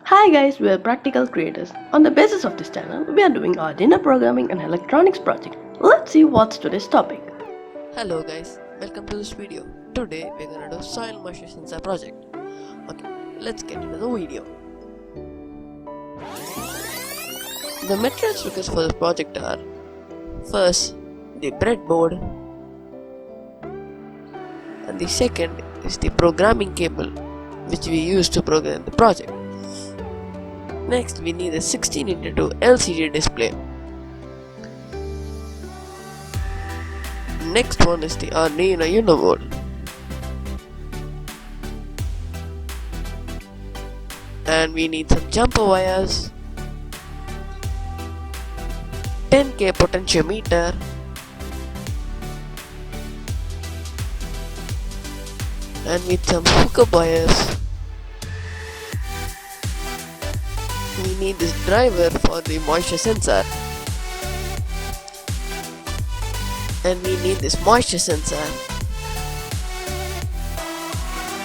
Hi guys, we are practical creators. On the basis of this channel, we are doing Arduino programming and electronics project. Let's see what's today's topic. Hello guys, welcome to this video. Today we're gonna do soil moisture sensor project. Okay, let's get into the video. The materials required for this project are: first, the breadboard, and the second is the programming cable which we use to program the project. Next, we need a 16:2 LCD display. Next one is the ARDUINO board. And we need some jumper wires, 10K potentiometer, and with some hookup wires. We need this driver for the moisture sensor, and we need this moisture sensor,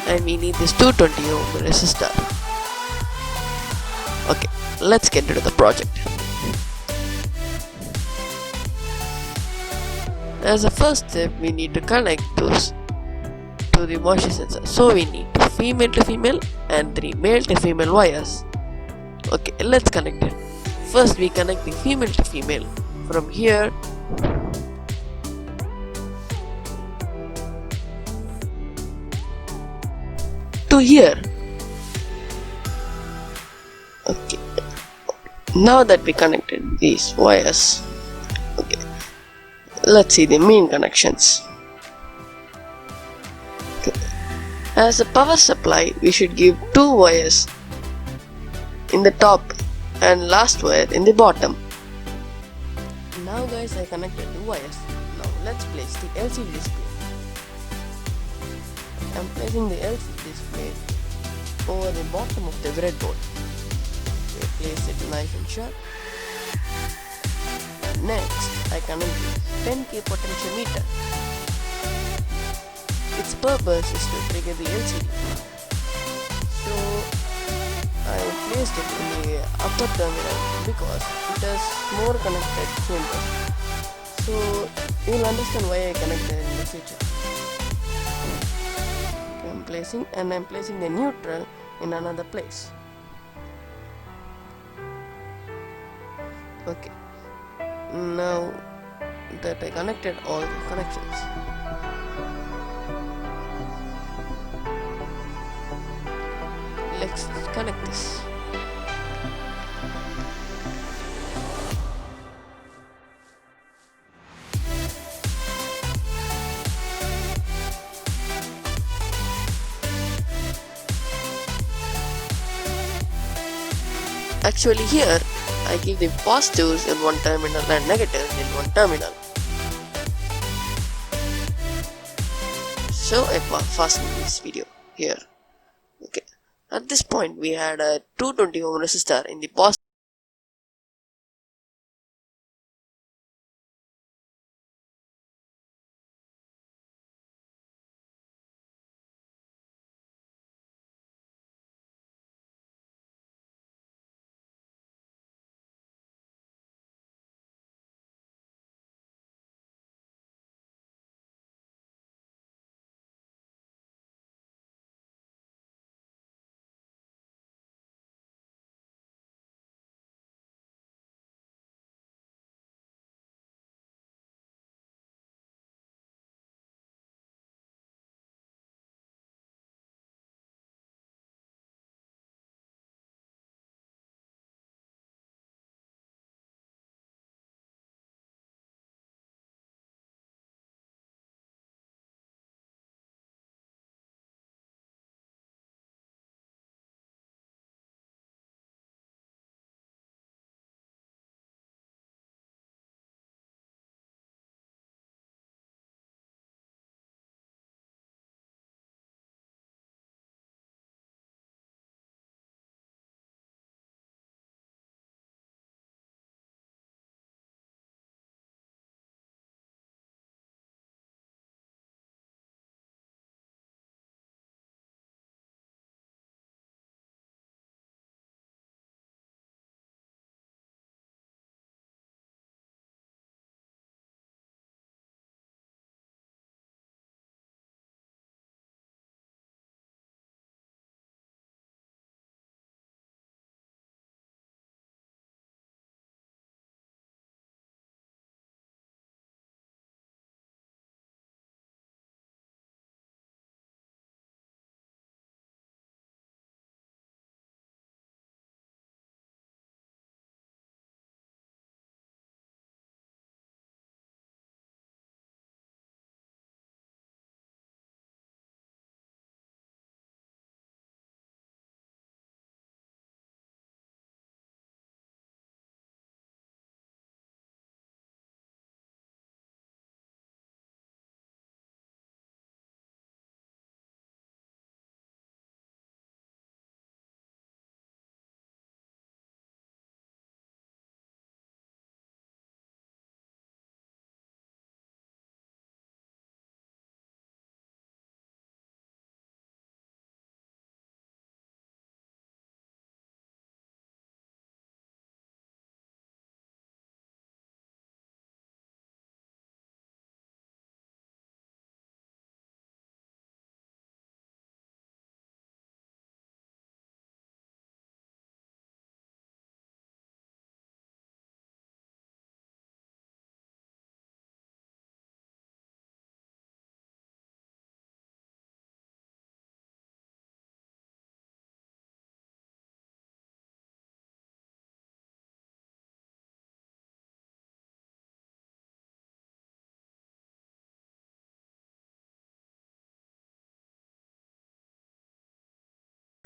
and we need this 220 ohm resistor. Okay, let's get into the project. As a first step, we need to connect those to the moisture sensor. So we need female to female and 3 male to female wires. Okay, let's connect it. First we connect the female to female from here to here. Okay, now that we connected these wires, okay, let's see the main connections. Okay. As a power supply, we should give 2 wires in the top and last wire in the bottom. Now guys, I connected the wires. Now let's place the LCD display. I'm placing the LCD display over the bottom of the breadboard. Okay, place it nice and sharp. Next, I connect the 10K potentiometer. Its purpose is to trigger the LCD. So I placed it in the upper terminal because it has more connected chambers. So you will understand why I connected in the future. Okay, I'm placing the neutral in another place. Okay, now that I connected all the connections, let's connect this. Actually here I give the positives in one terminal and negatives in one terminal. So I fastened this video here. Okay. At this point we had a 220 ohm resistor in the positive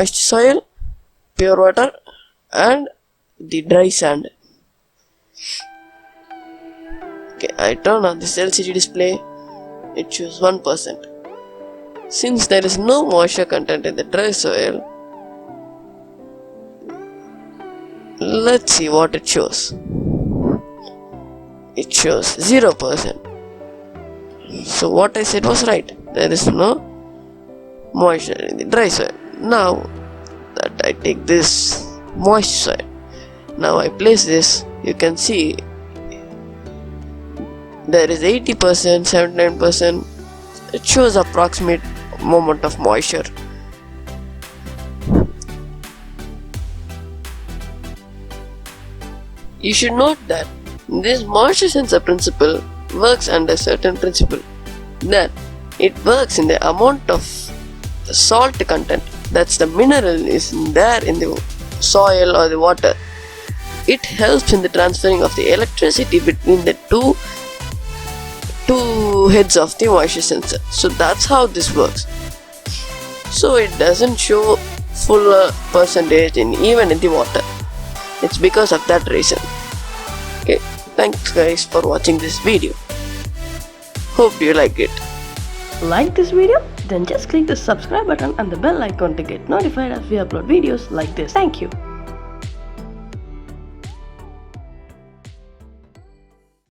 moist soil, pure water, and the dry sand. Okay, I turn on this LCD display. It shows 1%. Since there is no moisture content in the dry soil, let's see what it shows. It shows 0%. So what I said was right. There is no moisture in the dry soil. Now that I take this moist soil, now I place this, you can see there is 80%, 79%. It shows approximate amount of moisture. You should note that this moisture sensor principle works under certain principle, that it works in the amount of the salt content, that's the mineral is there in the soil or the water. It helps in the transferring of the electricity between the two heads of the moisture sensor. So that's how this works. So it doesn't show full percentage even in the water. It's because of that reason. Okay, thanks guys for watching this video. Hope you like it. Like this video? Then just click the subscribe button and the bell icon to get notified as we upload videos like this. Thank you.